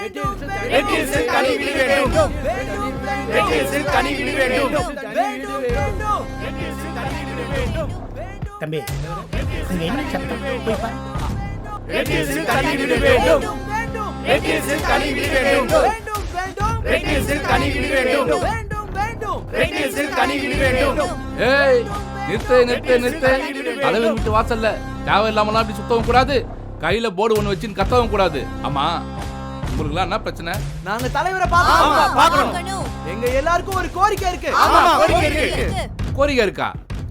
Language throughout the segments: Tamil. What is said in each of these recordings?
ரெட்டில்ஸில் தனி வீடு வேண்டும். ரெட்டில்ஸில் தனி வீடு வேண்டும். தம்பி அங்க என்ன சத்தம் போய் பாரு. ரெட்டில்ஸில் தனி வீடு வேண்டும். ரெட்டில்ஸில் தனி வீடு வேண்டும். ரெட்டில்ஸில் தனி வீடு வேண்டும். ரெட்டில்ஸில் தனி வீடு வேண்டும். ஏய் நிறுத்து. தலைவர் வீட்டு வாசல்ல தேவையில்லாமலாம் அப்படி சுத்தவும் கூடாது, கையில போர்டு ஒண்ணு வச்சுன்னு கத்தவும் கூடாது. ஆமா உங்களுக்கு என்ன பிரச்சனை? நாங்க தலைவரை பார்க்கணும். எங்க எல்லாருக்கும் ஒரு கோரிக்கை இருக்கு. கோரிக்கை இருக்கா?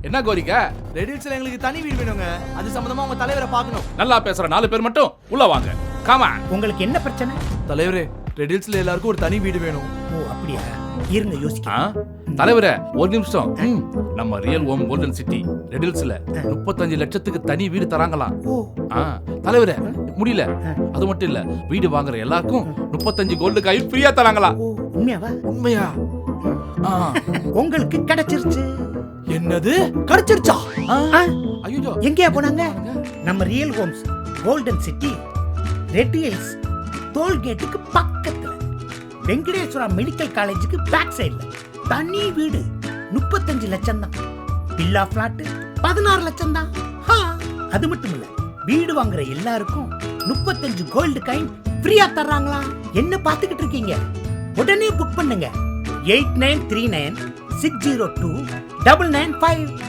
என்ன கோரிக்கை? ரெடில்ஸ்ல எங்களுக்கு தனி வீடு வேணுங்க. அது சம்பந்தமா உங்க தலைவரை பார்க்கணும். நல்லா பேசுற 4 பேர் மட்டும் உள்ள வாங்க. காமா. உங்களுக்கு என்ன பிரச்சனை? தலைவரே, ரெடில்ஸ்ல எல்லாருக்கும் ஒரு தனி வீடு வேணும். ஓ அப்படியா, இருங்க யோசிக்க. தலைவரே ஒரு நிமிஷம். நம்ம ரியல் ஹோம் கோல்டன் சிட்டி ரெடில்ஸ்ல 35 லட்சத்துக்கு தனி வீடு தராங்களாம். தலைவரே முடியல, அது மட்டும் இல்ல, வீடு வாங்குற எல்லாருக்கும் 35 கோல்டு காயின் ஃப்ரீயா தராங்களாம். உண்மையாவா? உண்மையா? உங்களுக்கு கிடைச்சிருச்சு. என்னது கிடைச்சிருச்சா? ஐயோ எங்கயா போனாங்க? நம்ம real homes golden city red hills டோல்கேட்டுக்கு பக்கத்துல வெங்கடேஸ்வரா மெடிக்கல் காலேஜுக்கு பேக் சைடுல தனி வீடு 35 லட்சம் தான். வில்லா பிளாட் 16 லட்சம் தான். அது மட்டும் இல்ல, வீடு வாங்குற எல்லாருக்கும் 35 கோல்டு காயின் ஃப்ரீயா தர்றாங்களா? என்ன பாத்துக்கிட்டு இருக்கீங்க? உடனே புக் பண்ணுங்க. 8939 602 995.